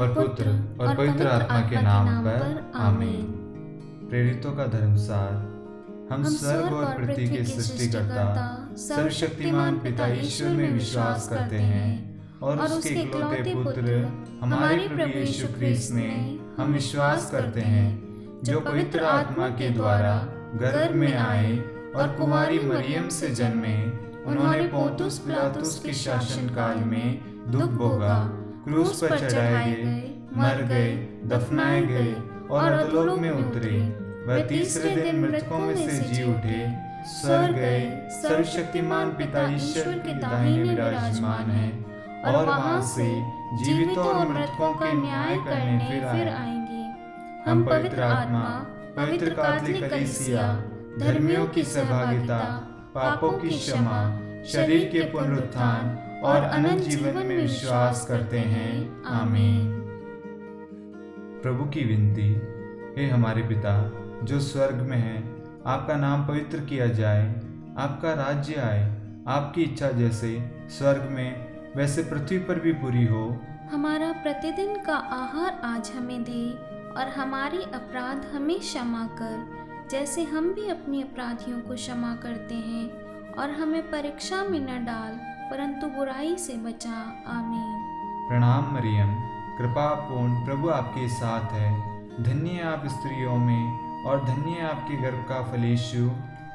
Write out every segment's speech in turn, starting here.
और पुत्र और पवित्र आत्मा के नाम पर आमीन। प्रेरितों का धर्मसार। हम स्वर्ग और पृथ्वी के सृष्टिकर्ता सर्वशक्तिमान पिता ईश्वर में विश्वास करते हैं और उसके इकलौते पुत्र हमारे प्रभु यीशु ख्रीस्त में हम विश्वास करते हैं, जो पवित्र आत्मा के द्वारा गर्भ में आए और कुमारी मरियम से जन्मे। उन्होंने पोंतुस पिलातुस के शासन काल में दुख भोगा, क्रूस पर चढ़ाए गए, मर गए, दफनाए गए और अधोलोक में उतरे। वह तीसरे दिन मृतकों में से जी उठे, स्वर्ग गए, सर्वशक्तिमान पिता ईश्वर के दाहिने विराजमान है और वहां से जीवितों और मृतकों के न्याय करने फिर आएंगे। हम पवित्र आत्मा, पवित्र कैथोलिक कलीसिया, धर्मियों की सहभागिता, पापों की क्षमा, शरीर के पुनरुत्थान और अनंत जीवन में विश्वास करते हैं। आमीन। प्रभु की विनती। हे हमारे पिता जो स्वर्ग में है, आपका नाम पवित्र किया जाए, आपका राज्य आए, आपकी इच्छा जैसे स्वर्ग में वैसे पृथ्वी पर भी पूरी हो। हमारा प्रतिदिन का आहार आज हमें दे और हमारे अपराध हमें क्षमा कर, जैसे हम भी अपने अपराधियों को क्षमा करते हैं, और हमें परीक्षा में न डाल परंतु बुराई से बचा। आमीन। प्रणाम मरियम, कृपा पूर्ण प्रभु आपके साथ है। धन्य आप स्त्रियों में और धन्य आपके गर्भ का फल यीशु।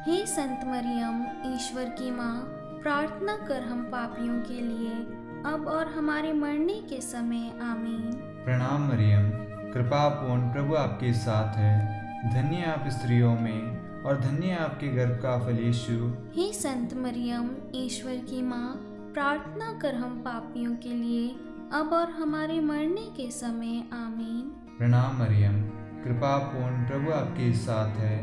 हे संत मरियम, ईश्वर की माँ, प्रार्थना कर हम पापियों के लिए, अब और हमारे मरने के समय। आमीन। प्रणाम मरियम, कृपा पूर्ण प्रभु आपके साथ है। धन्य आप स्त्रियों में और धन्य आपके गर्भ का फल यीशु। हे संत मरियम, ईश्वर की माँ, प्रार्थना कर हम पापियों के लिए, अब और हमारे मरने के समय। आमीन। प्रणाम मरियम, कृपा पूर्ण प्रभु आपके साथ है।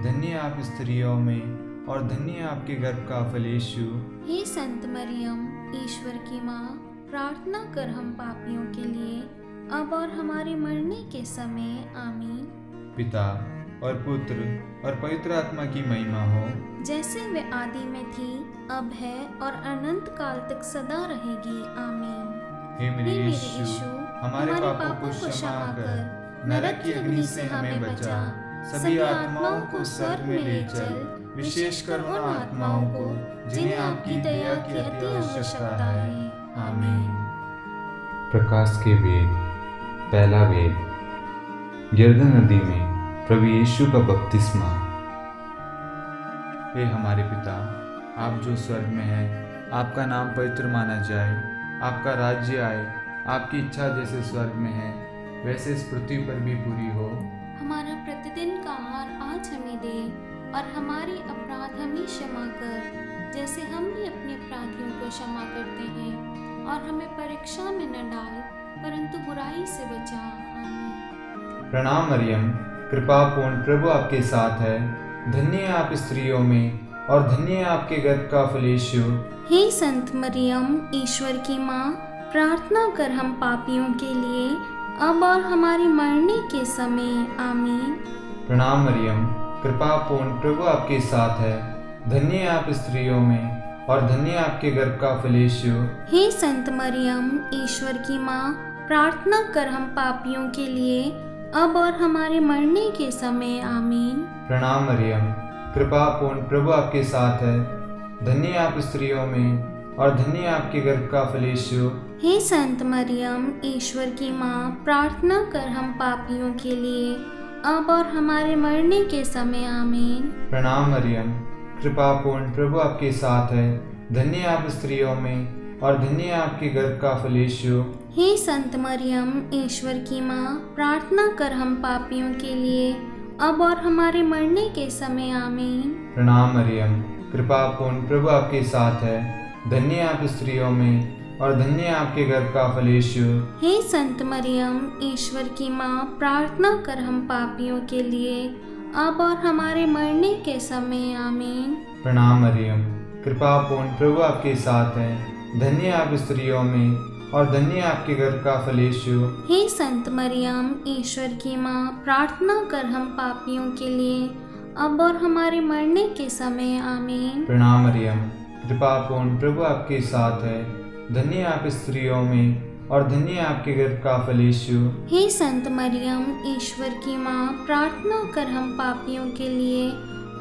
धन्य आप स्त्रियों में और धन्य आपके गर्भ का फल यीशु। हे संत मरियम, ईश्वर की माँ, प्रार्थना कर हम पापियों के लिए, अब और हमारे मरने के समय। आमीन। पिता और पुत्र और पवित्र आत्मा की महिमा हो, जैसे वे आदि में थी, अब है और अनंत काल तक सदा रहेगी। आमीन। हे मेरे यीशु, हमारे पापों को क्षमा कर, नरक की अग्नि से हमें बचा, सभी आत्माओं को स्वर्ग में ले चल, विशेषकर उन आत्माओं को जिन्हें आपकी दया की अति आवश्यकता है। आमीन। प्रकाश के वेद। पहला वेद। यरदन नदी में प्रभु यीशु का बपतिस्मा। हे हमारे पिता, आप जो स्वर्ग में हैं, आपका नाम पवित्र माना जाए, आपका राज्य आए, आपकी इच्छा जैसे स्वर्ग में है वैसे इस पृथ्वी पर भी पूरी हो। हमारा प्रतिदिन का आहार आज हमें दे और हमारे अपराध हमें क्षमा कर, जैसे हम भी अपने अपराधियों को क्षमा करते हैं, और हमें परीक्षा में न डाल परंतु बुराई से बचा। आमीन। प्रणाम मरियम, कृपा पूर्ण प्रभु आपके साथ है। धन्य आप स्त्रियों में और धन्य आपके गर्भ का फल यीशु। हे संत मरियम, ईश्वर की माँ, प्रार्थना कर हम पापियों के लिए, अब और हमारे मरने के समय। आमीन। प्रणाम मरियम, कृपा पूर्ण प्रभु आपके साथ है। धन्य आप स्त्रियों में और धन्य आपके गर्भ का फल यीशु। हे संत मरियम, ईश्वर की माँ, प्रार्थना कर हम पापियों के लिए, अब और हमारे मरने के समय। आमीन। प्रणाम मरियम, कृपा पूर्ण प्रभु आपके साथ है। धन्य आप स्त्रियों में और धन्य आपके गर्भ का फल यीशु। हे संत मरियम, ईश्वर की माँ, प्रार्थना कर हम पापियों के लिए, अब और हमारे मरने के समय। आमीन। प्रणाम मरियम, कृपा पूर्ण प्रभु आपके साथ है। धन्य आप स्त्रियों में और धन्य आपके गर्भ का फल यीशु। हे संत मरियम, ईश्वर की माँ, प्रार्थना कर हम पापियों के लिए, अब और हमारे मरने के समय। आमीन। प्रणाम मरियम, कृपा पूर्ण प्रभु आपके साथ है। धन्य आप स्त्रियों में और धन्य आपके गर्भ का फल यीशु। हे संत मरियम, ईश्वर की माँ, प्रार्थना कर हम पापियों के लिए, अब और हमारे मरने के समय। आमीन। प्रणाम मरियम, कृपा पूर्ण प्रभु आपके साथ है। धन्य आप स्त्रियों में और धन्य आपके गर्भ का फल यीशु। हे संत मरियम, ईश्वर की माँ, प्रार्थना कर हम पापियों के लिए, अब और हमारे मरने के समय। आमीन। प्रणाम मरियम, कृपा पूर्ण प्रभु आपके साथ है। धन्य आप स्त्रियों में और धन्य है आपके गर्भ का फल यीशु। हे संत मरियम, ईश्वर की माँ, प्रार्थना कर हम पापियों के लिए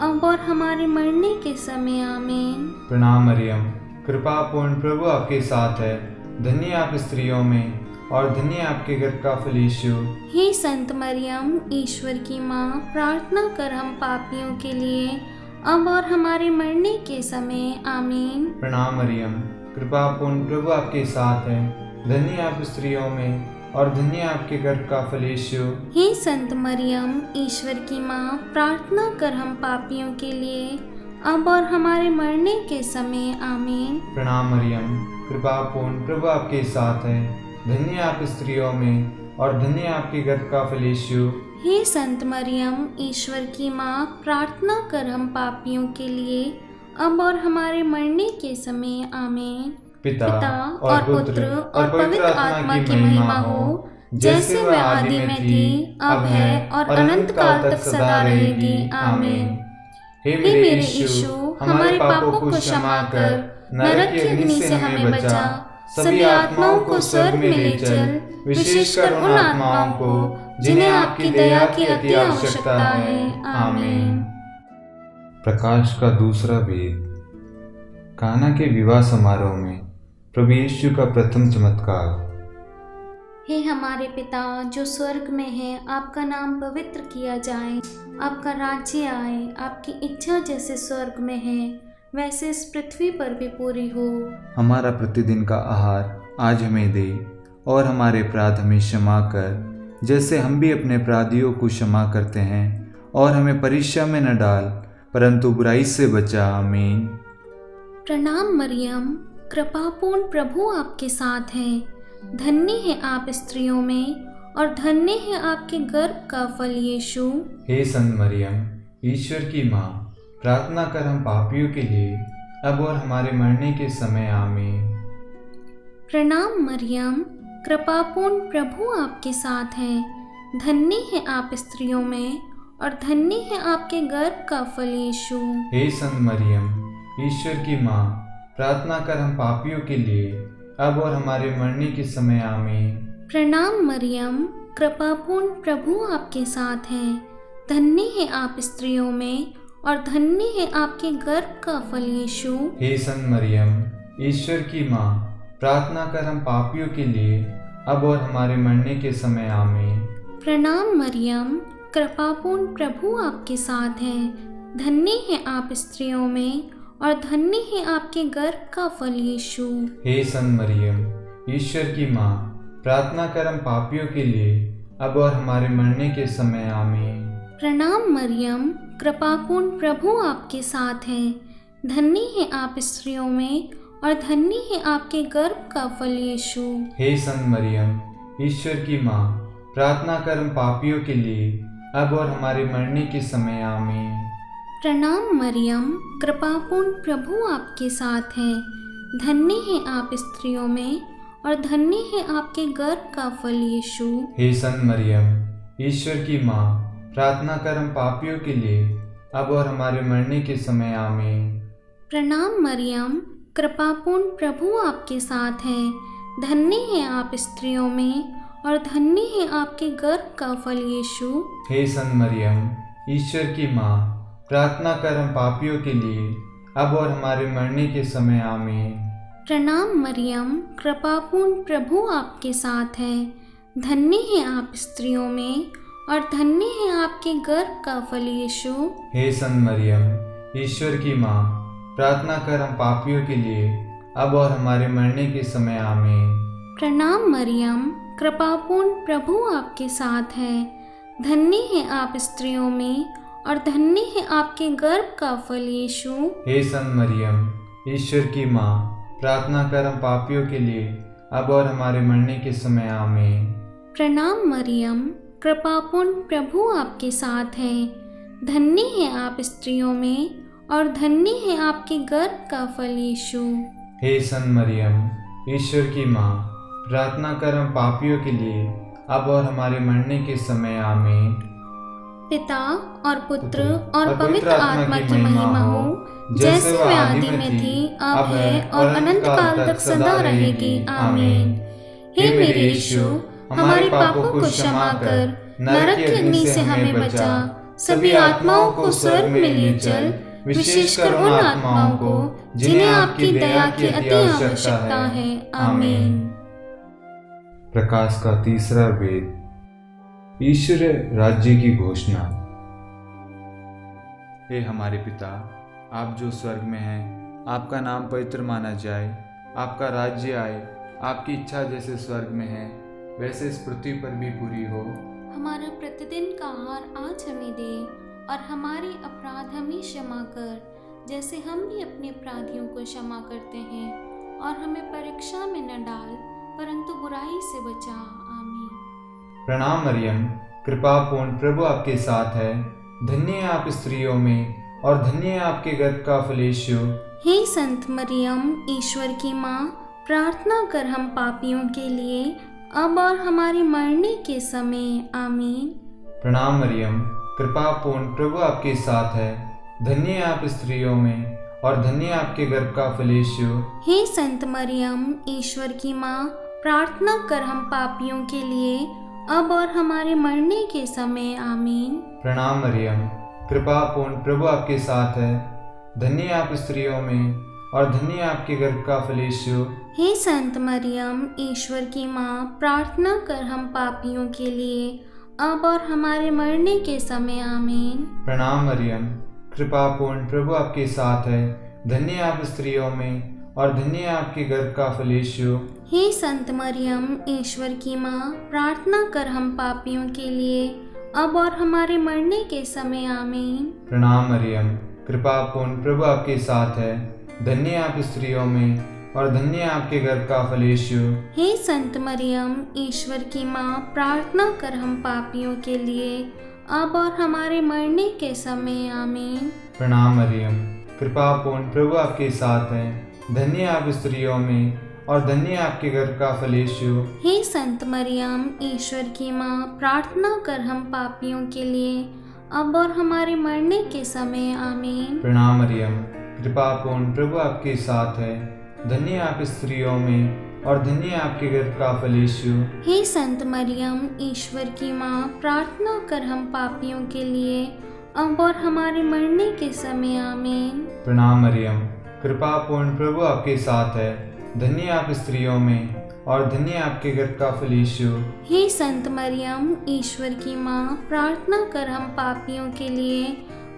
अब और हमारे मरने के समय आमीन। प्रणाम मरियम, कृपा पूर्ण प्रभु आपके साथ है, धन्य है आप स्त्रियों में और धन्य है आपके गर्भ का फल यीशु। हे संत मरियम, ईश्वर की माँ, प्रार्थना कर हम पापियों के लिए अब और हमारे मरने के समय आमीन। प्रणाम मरियम, कृपा पूर्ण प्रभु आपके साथ है, धन्य है आप स्त्रियों में और धन्य है आपके गर्भ का फल यीशु। हे संत मरियम, ईश्वर की माँ, प्रार्थना कर हम पापियों के लिए अब और हमारे मरने के समय आमीन। प्रणाम मरियम, कृपा पूर्ण प्रभु आपके साथ है, धन्य है आप स्त्रियों में और धन्य है आपके गर्भ का फल यीशु। हे संत मरियम, ईश्वर की माँ, प्रार्थना कर हम पापियों के लिए अब और हमारे मरने के समय आमीन। पिता और पुत्र और पवित्र आत्मा की महिमा हो, जैसे वह आदि में थी, अब है और अनंत काल तक सदा रहेगी आमीन। हे मेरे यीशु, हमारे पापों को क्षमा कर, नरक की अग्नि से हमें बचा, सभी आत्माओं को स्वर्ग में ले चल, विशेषकर उन आत्माओं को जिन्हें आपकी दया की अति आवश्यकता है। आमीन। प्रकाश का दूसरा वेद। काना के विवाह समारोह में प्रभु यीशु का प्रथम चमत्कार। हे हमारे पिता जो स्वर्ग में है, आपका नाम पवित्र किया जाए, आपका राज्य आए, आपकी इच्छा जैसे स्वर्ग में है वैसे इस पृथ्वी पर भी पूरी हो। हमारा प्रतिदिन का आहार आज हमें दे और हमारे अपराध हमें क्षमा कर, जैसे हम भी अपने अपराधियों को क्षमा करते हैं, और हमें परीक्षा में न डाल परंतु बुराई से बचा। आमीन। प्रणाम मरियम, कृपापूर्ण प्रभु आपके साथ है, धन्य है आप स्त्रियों में और धन्य है आपके गर्भ का फल यीशु। हे संत मरियम, ईश्वर की माँ, प्रार्थना कर हम पापियों के लिए अब और हमारे मरने के समय आमीन। प्रणाम मरियम, कृपापूर्ण प्रभु आपके साथ है, धन्य है आप स्त्रियों में और धन्य है आपके गर्भ का फल यीशु। हे संत मरियम, ईश्वर की माँ, प्रार्थना कर हम पापियों के लिए अब और हमारे मरने के समय आमीन। प्रणाम मरियम, कृपापूर्ण प्रभु आपके साथ है, धन्य है आप स्त्रियों में और धन्य है आपके गर्भ का फल यीशु। हे संत मरियम, ईश्वर की माँ, प्रार्थना कर हम पापियों के लिए अब और हमारे मरने के समय आमीन। प्रणाम मरियम, कृपापूर्ण प्रभु आपके साथ है, धन्य है आप स्त्रियों में और धन्य है आपके गर्भ का फल यीशु। हे संत मरियम, ईश्वर की माँ, प्रार्थना कर हम पापियों के लिए अब और हमारे मरने के समय आमीन। प्रणाम मरियम, कृपापूर्ण प्रभु आपके साथ है, धन्य है आप स्त्रियों में और धन्य है आपके गर्भ का फल यीशु। हे संत मरियम, ईश्वर की माँ, प्रार्थना कर हम पापियों के लिए अब और हमारे मरने के समय आमीन। प्रणाम मरियम, कृपापूर्ण प्रभु आपके साथ है, धन्य है आप स्त्रियों में और धन्य है आपके गर्भ का फल यीशु। हे संत मरियम, ईश्वर की माँ, प्रार्थना कर हम पापियों के लिए अब और हमारे मरने के समय आमीन। प्रणाम मरियम, कृपापूर्ण प्रभु आपके साथ है, धन्य है आप स्त्रियों में और धन्य है आपके गर्भ का फल यीशु। हे संत मरियम, ईश्वर की माँ, प्रार्थना कर हम पापियों के लिए अब और हमारे मरने के समय आमीन। प्रणाम मरियम, कृपापूर्ण प्रभु आपके साथ है, धन्य है आप स्त्रियों में और धन्य है आपके गर्भ का फल यीशु। हे संत मरियम, ईश्वर की माँ, प्रार्थना कर हम पापियों के लिए अब और हमारे मरने के समय आमीन। प्रणाम मरियम, कृपापूर्ण प्रभु आपके साथ है, धन्य है आप स्त्रियों में और धन्य है आपके गर्भ का फल यीशु। हे संत मरियम, ईश्वर की माँ, प्रार्थना कर हम पापियों के लिए अब और हमारे मरने के समय आमीन। प्रणाम मरियम, कृपापूर्ण प्रभु आपके साथ है, धन्य है आप स्त्रियों में और धन्य है आपके गर्भ का फल यीशु। हे संत मरियम, ईश्वर की माँ, प्रार्थना कर हम पापियों के लिए अब और हमारे मरने के समय आमीन। पिता और पुत्र और पवित्र आत्मा की महिमा हो, जैसे वह आदि में थी, अब है और अनंत काल तक सदा रहेगी आमीन। हे मेरे यीशु, हमारे पापों को क्षमा कर, नरक की अग्नि से हमें बचा, सभी आत्माओं को स्वर्ग में ले चल, विशेषकर उन आत्माओं को जिन्हें आपकी दया की अति आवश्यकता है। आमीन। प्रकाश का तीसरा वेद, ईश्वर राज्य की घोषणा। हे हमारे पिता, आप जो स्वर्ग में हैं, आपका नाम पवित्र माना जाए, आपका राज्य आए, आपकी इच्छा जैसे स्वर्ग में है वैसे इस पृथ्वी पर भी पूरी हो। हमारा प्रतिदिन का आहार आज हमें दे, और हमारे अपराध हमें क्षमा कर, जैसे हम भी अपने अपराधियों को क्षमा करते हैं, और हमें परीक्षा में न डाल, परंतु बुराई से बचा। आमीन। प्रणाम मरियम, कृपा पूर्ण प्रभु आपके साथ है, धन्य है आप स्त्रियों में और धन्य है आपके गर्भ का फल यीशु। हे संत मरियम, ईश्वर की माँ, प्रार्थना कर हम पापियों के लिए, अब और हमारे मरने के समय। आमीन। प्रणाम मरियम, कृपा पूर्ण प्रभु आपके साथ है, धन्य है आप स्त्रियों में और धन्य है आपके गर्भ का फल यीशु। हे संत मरियम, ईश्वर की माँ, प्रार्थना कर हम पापियों के लिए, अब और हमारे मरने के समय। आमीन। प्रणाम मरियम, कृपा पूर्ण प्रभु आपके साथ है, धन्य है आप स्त्रियों में और धन्य है आपके गर्भ का फल यीशु। हे संत मरियम, ईश्वर की माँ, प्रार्थना कर हम पापियों के लिए, अब और हमारे मरने के समय। आमीन। प्रणाम मरियम, कृपा पूर्ण प्रभु आपके साथ है, धन्य है आप स्त्रियों में और धन्य है आपके गर्भ का फल यीशु। हे संत मरियम, ईश्वर की माँ, प्रार्थना कर हम पापियों के लिए, अब और हमारे मरने के समय। आमीन। प्रणाम मरियम, कृपा पूर्ण प्रभु आपके साथ है, धन्य है आप स्त्रियों में और धन्य है आपके गर्भ का फल यीशु। हे संत मरियम, ईश्वर की माँ, प्रार्थना कर हम पापियों के लिए, अब और हमारे मरने के समय। आमीन। प्रणाम मरियम, कृपा पूर्ण प्रभु आपके साथ है, धन्य है आप स्त्रियों में और धन्य है आपके गर्भ का फल यीशु। हे संत मरियम, ईश्वर की माँ, प्रार्थना कर हम पापियों के लिए, अब और हमारे मरने के समय। आमीन। प्रणाम मरियम, कृपा पूर्ण प्रभु आपके साथ है, धन्य है आप स्त्रियों में और धन्य है आपके गर्भ का फल यीशु। हे संत मरियम, ईश्वर की माँ, प्रार्थना कर हम पापियों के लिए, अब और हमारे मरने के समय। आमीन। प्रणाम मरियम, कृपा पूर्ण प्रभु आपके साथ है, धन्य है आप स्त्रियों में और धन्य है आपके गर्भ का फल यीशु। हे संत मरियम, ईश्वर की माँ, प्रार्थना कर हम पापियों के लिए,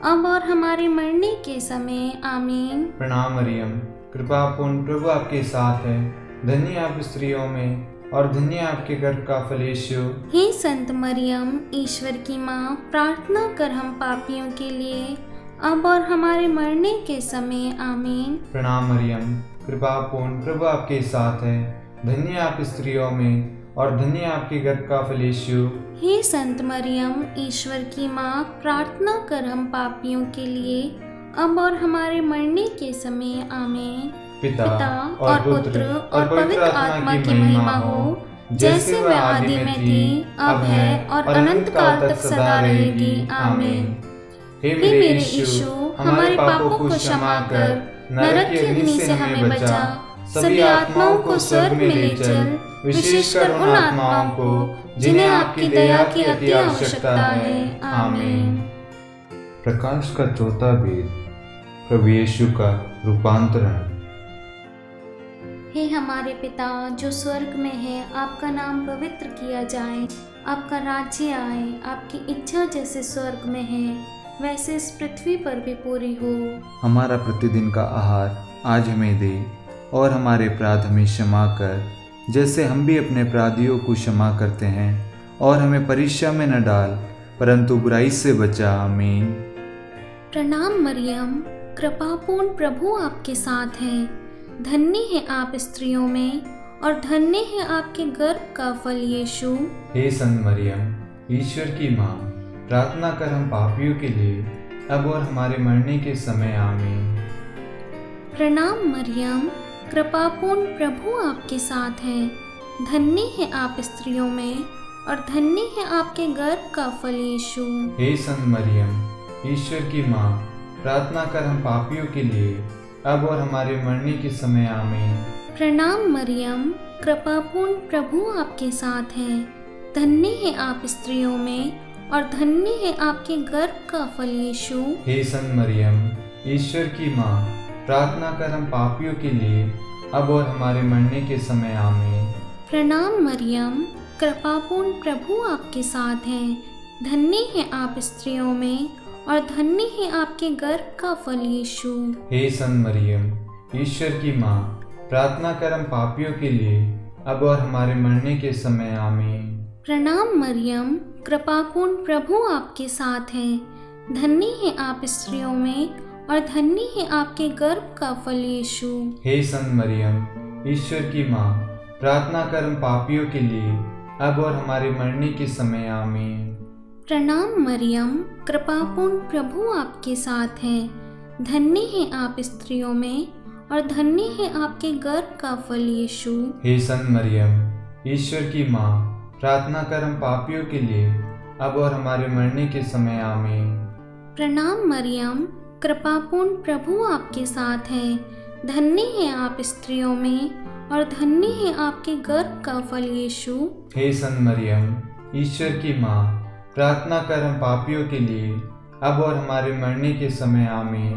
अब और हमारे मरने के समय। आमीन। प्रणाम मरियम, कृपा पूर्ण प्रभु आपके साथ है, धन्य है आप स्त्रियों में और धन्य है आपके गर्भ का फल यीशु। हे संत मरियम, ईश्वर की माँ, प्रार्थना कर हम पापियों के लिए, अब और हमारे मरने के समय। आमीन। प्रणाम मरियम, कृपा पूर्ण प्रभु आपके साथ है, धन्य है आप स्त्रियों में और धन्य है आपके गर्भ का फल यीशु। हे संत मरियम, ईश्वर की माँ, प्रार्थना कर हम पापियों के लिए, अब और हमारे मरने के समय। आमीन। पिता और पुत्र और पवित्र आत्मा की महिमा हो, जैसे वह आदि में थी, अब है और अनंत काल तक सदा रहेगी। आमीन। हे मेरे यीशु, हमारे पापों को क्षमा कर, नरक की अग्नि से हमें बचा, सभी आत्माओं को स्वर्ग में ले चल, विशेषकर उन आत्माओं को जिन्हें आपकी दया की अति आवश्यकता है। आमीन। प्रकाश का चौथा वेद, प्रभु यीशु का रूपांतरण। हे हमारे पिता जो स्वर्ग में है, आपका नाम पवित्र किया जाए, आपका राज्य आए, आपकी इच्छा जैसे स्वर्ग में है वैसे इस पृथ्वी पर भी पूरी हो। हमारा प्रतिदिन का आहार आज हमें दे, और हमारे अपराध हमें क्षमा कर, जैसे हम भी अपने अपराधियों को क्षमा करते हैं, और हमें परीक्षा में न डाल, परंतु बुराई से बचा। आमीन। प्रणाम मरियम, कृपापूर्ण प्रभु आपके साथ है, धन्य है आप स्त्रियों में और धन्य है आपके गर्भ का फल यीशु। हे संत मरियम, ईश्वर की माँ, प्रार्थना कर हम पापियों के लिए, अब और हमारे मरने के समय। आमीन। प्रणाम मरियम, कृपापूर्ण प्रभु आपके साथ है, धन्य है आप स्त्रियों में और धन्य है आपके गर्भ का फल यीशु। हे संत मरियम, ईश्वर की माँ, प्रार्थना कर हम पापियों के लिए, अब और हमारे मरने के समय। आमीन। प्रणाम मरियम, कृपापूर्ण प्रभु आपके साथ है। धन्य है आप स्त्रियों में और धन्य है आपके गर्भ का फल यीशु। हे संत मरियम, ईश्वर की माँ, प्रार्थना कर हम पापियों के लिए अब और हमारे मरने के समय आमीन। प्रणाम मरियम, कृपापूर्ण प्रभु आपके साथ है। धन्य है आप स्त्रियों में और धन्य है आपके गर्भ का फल यीशु। हे संत मरियम, ईश्वर की माँ, प्रार्थना कर हम पापियों के लिए अब और हमारे मरने के समय आमीन। प्रणाम मरियम, कृपापूर्ण प्रभु आपके साथ है। धन्य है आप स्त्रियों में और धन्य है आपके गर्भ का फल यीशु। हे संत मरियम, ईश्वर की माँ, प्रार्थना कर हम पापियों के लिए अब और हमारे मरने के समय आमीन। प्रणाम मरियम, कृपापूर्ण प्रभु आपके साथ है। धन्य है आप स्त्रियों में और धन्य है आपके गर्भ का फल यीशु। हे संत मरियम, ईश्वर की माँ, प्रार्थना कर हम पापियों के लिए अब और हमारे मरने के समय आमीन। प्रणाम मरियम, कृपापूर्ण प्रभु आपके साथ है। धन्य है आप स्त्रियों में और धन्य है आपके गर्भ का फल यीशु। हे संत मरियम, ईश्वर की माँ, प्रार्थना कर हम पापियों के लिए अब और हमारे मरने के समय आमीन।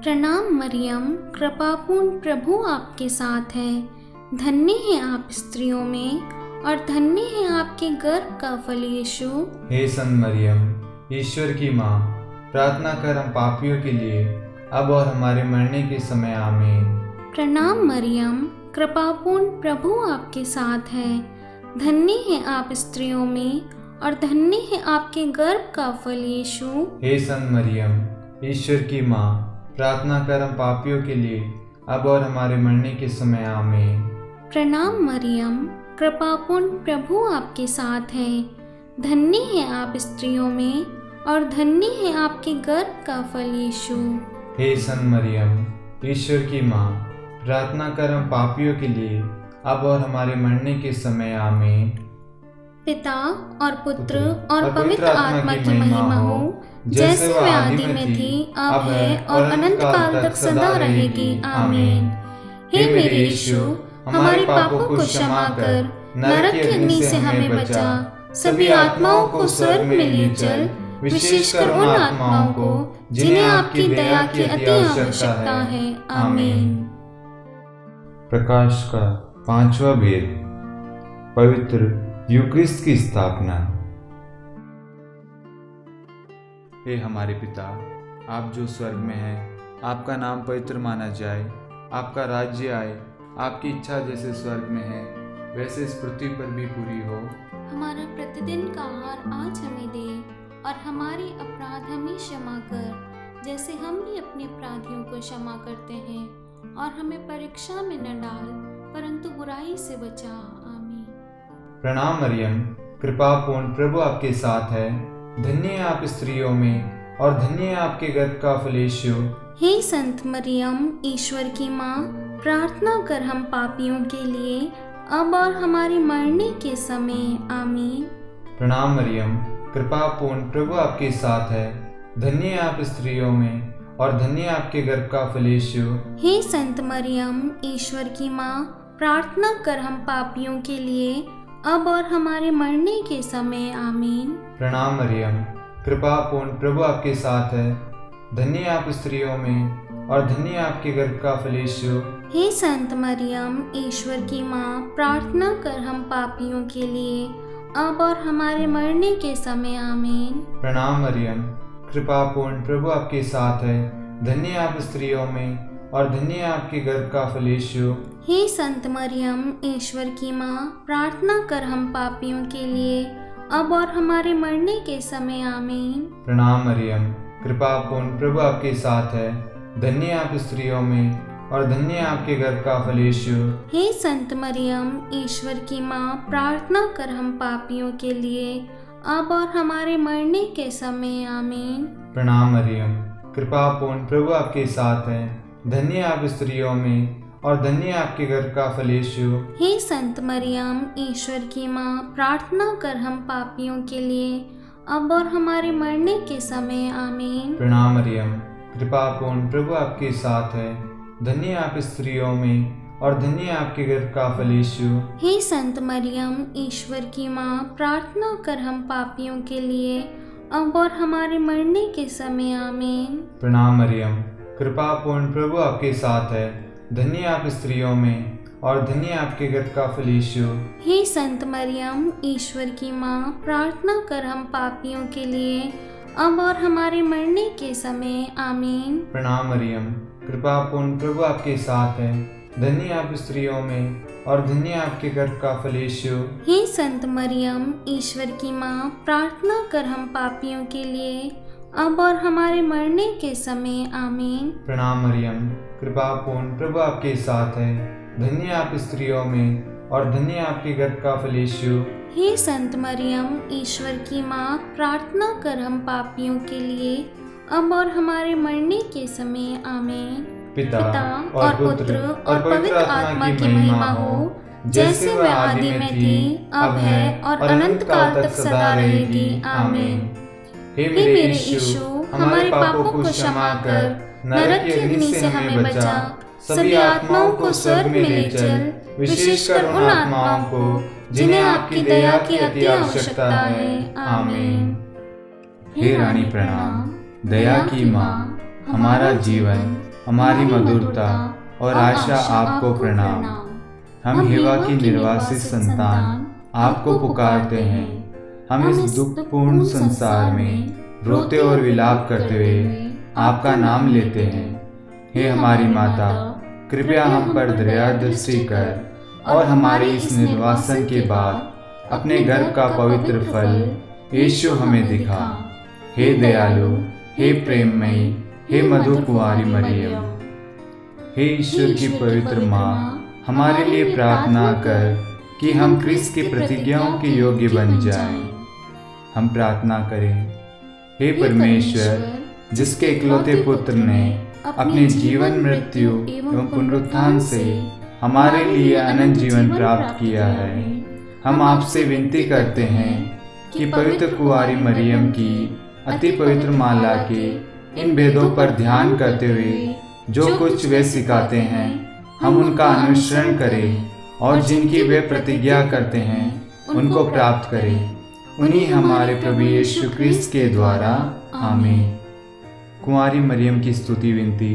प्रणाम मरियम, कृपापूर्ण प्रभु आपके साथ है। धन्य है आप स्त्रियों में और धन्य है आपके गर्भ का फल यीशु। हे संत मरियम, ईश्वर की माँ, प्रार्थना कर हम पापियों के लिए अब और हमारे मरने के समय आमीन। प्रणाम मरियम, कृपापूर्ण प्रभु आपके साथ है। धन्य है आप स्त्रियों में और धन्य है आपके गर्भ का फल यीशु। हे संत मरियम, ईश्वर की माँ, प्रार्थना कर हम पापियों के लिए अब और हमारे मरने के समय आमीन। प्रणाम मरियम, कृपापूर्ण प्रभु आपके साथ है। धन्य है आप स्त्रियों में और धन्य है आपके गर्भ का फल यीशु। हे संत मरियम, ईश्वर की माँ, प्रार्थना कर हम पापियों के लिए अब और हमारे मरने के समय आमीन। पिता और पुत्र और पवित्र आत्मा की महिमा हो, जैसे वह आदि में थी, अब है और अनंत काल तक सदा रहेगी। आमीन। हे मेरे यीशु, हमारे पापों को क्षमा कर नरक की अग्नि से हमें बचा, सभी आत्माओं को स्वर्ग में ले चल, विशेषकर उन आत्माओं को जिन्हें आपकी दया की अति आवश्यकता है। आमीन। प्रकाश का पांचवा भेद, पवित्र यूक्रिस्ट की स्थापना। हे हमारे पिता, आप जो स्वर्ग में हैं, आपका नाम पवित्र माना जाए, आपका राज्य आए, आपकी इच्छा जैसे स्वर्ग में है वैसे इस पृथ्वी पर भी पूरी हो। हमारा प्रतिदिन का आहार आज हमें दे और हमारे अपराध हमें क्षमा कर, जैसे हम भी अपने अपराधियों को क्षमा करते हैं, और हमें परीक्षा में न डाल परंतु बुराई से बचा। आमीन। प्रणाम मरियम, कृपा पूर्ण प्रभु आपके साथ है। धन्य है आप स्त्रियों में और धन्य है आपके गर्भ का फल यीशु। हे संत मरियम, ईश्वर की माँ, प्रार्थना कर हम पापियों के लिए अब और हमारे मरने के समय। आमीन। प्रणाम मरियम, कृपा पूर्ण प्रभु आपके साथ है। धन्य है आप स्त्रियों में और धन्य है आपके गर्भ का फल यीशु। हे संत मरियम, ईश्वर की माँ, प्रार्थना कर हम पापियों के लिए अब और हमारे मरने के समय। आमीन। प्रणाम मरियम, कृपा पूर्ण प्रभु आपके साथ है। धन्य है आप स्त्रियों में और धन्य है आपके गर्भ का फल यीशु। हे संत मरियम, ईश्वर की माँ, प्रार्थना कर हम पापियों के लिए अब और हमारे मरने के समय। आमीन। प्रणाम मरियम, कृपा पूर्ण प्रभु आपके साथ है। धन्य है आप स्त्रियों में और धन्य है आपके गर्भ का फल यीशु। हे संत मरियम, ईश्वर की माँ, प्रार्थना कर हम पापियों के लिए अब और हमारे मरने के समय। आमीन। प्रणाम मरियम, कृपा पूर्ण प्रभु आपके साथ है। धन्य है आप स्त्रियों में और धन्य है आपके गर्भ का फल यीशु। हे संत मरियम, ईश्वर की माँ, प्रार्थना कर हम पापियों के लिए अब और हमारे मरने के समय। आमीन। प्रणाम मरियम, कृपा पूर्ण प्रभु आपके साथ है। धन्य है आप स्त्रियों में और धन्य है आपके गर्भ का फल यीशु। हे संत मरियम, ईश्वर की माँ, प्रार्थना कर हम पापियों के लिए अब और हमारे मरने के समय। आमीन। प्रणाम मरियम, कृपा पूर्ण प्रभु आपके साथ है। धन्य है आप स्त्रियों में और धन्य आपके गर्भ का फल यीशु। हे संत मरियम, ईश्वर की माँ, प्रार्थना कर हम पापियों के लिए अब और हमारे मरने के समय। आमीन। प्रणाम मरियम, कृपा पूर्ण प्रभु आपके साथ है। धन्य आप स्त्रियों में और धन्य आपके गर्भ का फल यीशु। हे संत मरियम, ईश्वर की माँ, प्रार्थना कर हम पापियों के लिए अब और हमारे मरने के समय। आमीन। प्रणाम मरियम, कृपा पूर्ण प्रभु आपके साथ है। धन्य आप स्त्रियों में और धन्य आपके गर्भ का फल यीशु। हे संत मरियम, ईश्वर की माँ, प्रार्थना कर हम पापियों के लिए अब और हमारे मरने के समय। आमीन। प्रणाम मरियम, कृपा पूर्ण प्रभु आपके साथ है। धन्य आप स्त्रियों में और धन्य आपके गर्भ का फल यीशु। हे संत मरियम, ईश्वर की माँ, प्रार्थना कर हम पापियों के लिए अब और हमारे मरने के समय। आमीन। पिता और पुत्र और पवित्र आत्मा की महिमा हो, जैसे वह आदि में थी, अब है और अनंत काल तक सदा रहेगी। आमीन। हे मेरे यीशु, हमारे पापों को क्षमा कर नरक की अग्नि से हमें बचा, सभी आत्माओं को स्वर्ग में ले चल, विशेषकर उन आत्माओं को जिन्हें आपकी दया की अति आवश्यकता है। आमीन। हे रानी प्रणाम, दया की माँ, हमारा जीवन, हमारी मधुरता और आशा आपको प्रणाम। हम हेवा की निर्वासित संतान आपको पुकारते हैं। हम इस दुखपूर्ण संसार में रोते और विलाप करते हुए आपका नाम लेते हैं। हे हमारी माता, कृपया हम पर दया दृष्टि कर और हमारे इस निर्वासन के बाद अपने गर्भ का पवित्र फल यीशु हमें दिखा। हे दयालु, हे प्रेममयी, हे मधु कुंवारी मरियम, हे ईश्वर की पवित्र माँ, हमारे लिए प्रार्थना कर कि हम क्रिस्त की प्रतिज्ञाओं के योग्य बन जाएं। हम प्रार्थना करें। हे परमेश्वर, जिसके इकलौते पुत्र ने अपने जीवन, मृत्यु एवं पुनरुत्थान से हमारे लिए अनंत जीवन प्राप्त किया है, हम आपसे विनती करते हैं कि पवित्र कुंवारी मरियम की अति पवित्र माला के इन भेदों पर ध्यान करते हुए जो कुछ वे सिखाते हैं, हम उनका अनुसरण करें और जिनकी वे प्रतिज्ञा करते हैं उनको प्राप्त करें। उन्हीं हमारे प्रभु यीशु क्रिस्त के द्वारा। आमीन। कुंवारी मरियम की स्तुति विनती।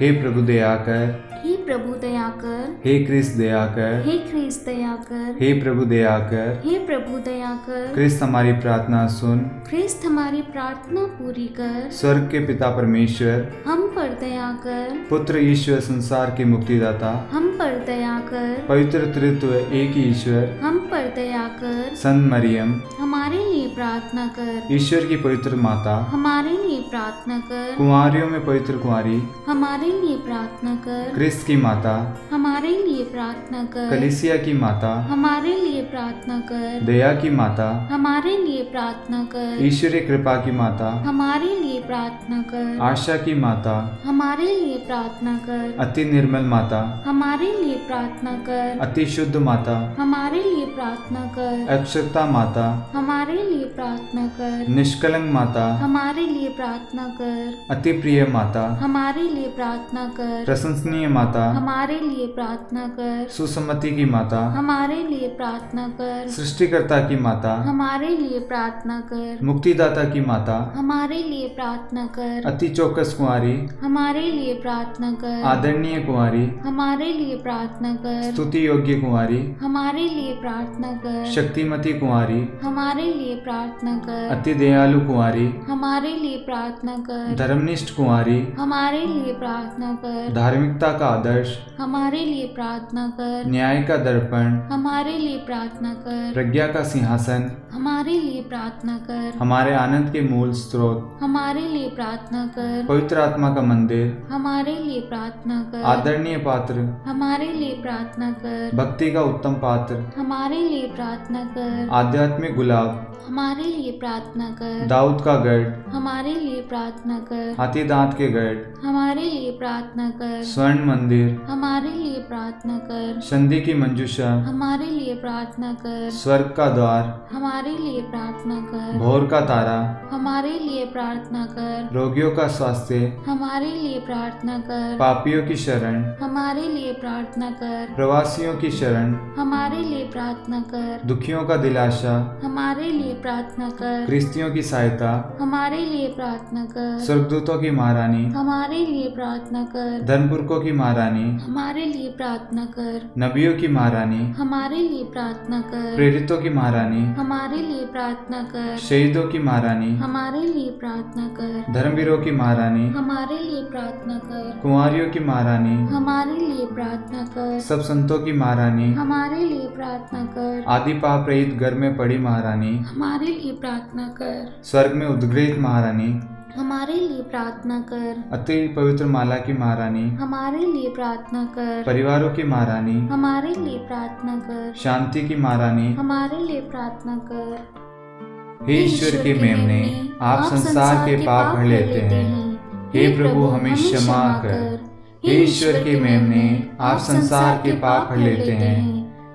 हे प्रभु दया कर, हे प्रभु दया कर, हे क्रिस्त दया कर, हे क्रिस्त दया कर, हे प्रभु दया कर, हे प्रभु दया कर। क्रिस्त हमारी प्रार्थना सुन, क्रिस्त हमारी प्रार्थना पूरी कर। स्वर्ग के पिता परमेश्वर, हम पर दया कर। पुत्र ईश्वर संसार के मुक्तिदाता, हम पर दया कर। पवित्र त्रित्व एक ही ईश्वर, हम पर दया कर। संत मरियम, हमारे लिए प्रार्थना कर। ईश्वर की पवित्र माता, हमारे लिए प्रार्थना कर। कुंवारियों में पवित्र कुंवारी, हमारे लिए प्रार्थना कर। क्रिस्त की माता, हमारे लिए प्रार्थना कर। कलीसिया की माता, हमारे लिए प्रार्थना कर। दया की माता, हमारे लिए प्रार्थना कर। ईश्वरीय कृपा की माता, हमारे लिए प्रार्थना कर। आशा की माता, हमारे लिए प्रार्थना कर। अति निर्मल माता, हमारे लिए प्रार्थना कर। अति शुद्ध माता, हमारे लिए प्रार्थना कर। अक्षरता माता, हमारे लिए प्रार्थना कर। निष्कलंक माता, हमारे लिए प्रार्थना कर। अति प्रिय माता, हमारे लिए प्रार्थना कर। प्रशंसनीय माता, हमारे लिए प्रार्थना कर। सुसम्मति की माता, हमारे लिए प्रार्थना कर। सृष्टिकर्ता की माता, हमारे लिए प्रार्थना कर। मुक्तिदाता की माता, हमारे लिए प्रार्थना कर। अति चौकस कुंवारी, हमारे लिए प्रार्थना कर। आदरणीय कुंवारी, हमारे लिए प्रार्थना कर। स्तुति योग्य कुंवारी, हमारे लिए प्रार्थना कर। शक्तिमती कुंवारी, हमारे लिए प्रार्थना कर। अति दयालु कुंवारी, हमारे लिए प्रार्थना कर। धर्मनिष्ठ कुंवारी, हमारे लिए प्रार्थना कर। धार्मिकता का आदर्श, हमारे लिए प्रार्थना कर। न्याय का दर्पण, हमारे लिए प्रार्थना कर। प्रज्ञा का सिंहासन, हमारे लिए प्रार्थना कर। हमारे आनंद के मूल स्रोत, हमारे लिए प्रार्थना कर। पवित्र आत्मा का मंदिर, हमारे लिए प्रार्थना कर। आदरणीय पात्र, हमारे लिए प्रार्थना कर। भक्ति का उत्तम पात्र, हमारे लिए प्रार्थना कर। आध्यात्मिक गुलाब, हमारे लिए प्रार्थना कर। दाऊद का गढ़, हमारे लिए प्रार्थना कर। हाथी दांत के गढ़, हमारे लिए प्रार्थना कर। स्वर्ण मंदिर, मंदिर, हमारे लिए प्रार्थना कर। संधि की मंजूषा, हमारे लिए प्रार्थना कर। स्वर्ग का द्वार, हमारे लिए प्रार्थना कर। भोर का तारा, हमारे लिए प्रार्थना कर। रोगियों का स्वास्थ्य, हमारे लिए प्रार्थना कर। पापियों की शरण, हमारे लिए प्रार्थना कर। प्रवासियों की शरण, हमारे लिए प्रार्थना कर। दुखियों का दिलासा, हमारे लिए प्रार्थना कर। गृहस्थियों की सहायता, हमारे लिए प्रार्थना कर। स्वर्गदूतों की महारानी, हमारे लिए प्रार्थना कर। धर्मपुरखों की महारानी, हमारे लिए प्रार्थना कर। नबियों की महारानी, हमारे लिए प्रार्थना कर। प्रेरितों की महारानी, हमारे लिए प्रार्थना कर। शहीदों की महारानी, हमारे लिए प्रार्थना कर। धर्मवीरों की महारानी, हमारे लिए प्रार्थना कर। कुंवारियों की महारानी, हमारे लिए प्रार्थना कर। सब संतों की महारानी, हमारे लिए प्रार्थना कर। आदि पाप रहित घर में पड़ी महारानी, हमारे लिए प्रार्थना कर। स्वर्ग में उद्गृहित महारानी, हमारे लिए प्रार्थना कर। अति पवित्र माला की महारानी, हमारे लिए प्रार्थना कर। परिवारों की महारानी, हमारे लिए प्रार्थना कर। शांति की महारानी, हमारे लिए प्रार्थना कर। हे ईश्वर के मेमने, आप संसार के पाप हर लेते हैं, हे प्रभु हमें क्षमा कर। हे ईश्वर के मेमने, आप संसार के पाप हर लेते हैं,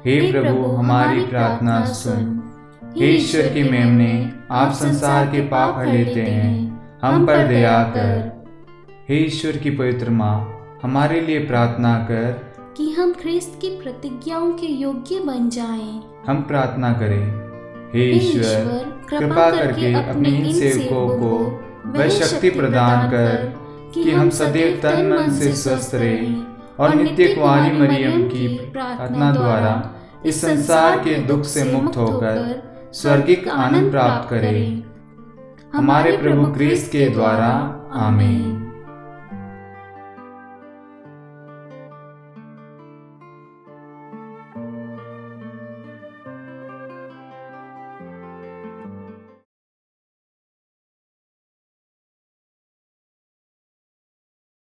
हे प्रभु हमारी प्रार्थना सुन। हे ईश्वर के मेमने, आप संसार के पाप हर लेते हैं, हम पर दया कर। हे ईश्वर की पवित्र माँ, हमारे लिए प्रार्थना कर कि हम ख्रिस्त की प्रतिज्ञाओं के योग्य बन जाएं। हम प्रार्थना करें। हे ईश्वर, कृपा करके अपने इन सेवकों को वह शक्ति प्रदान कर कि हम सदैव तन मन से स्वस्थ रहें और नित्य कुंवारी मरियम की प्रार्थना द्वारा इस संसार के दुख से मुक्त होकर स्वर्गिक आनंद प्राप्त करें। हमारे प्रभु क्रिस्त के द्वारा, आमीन।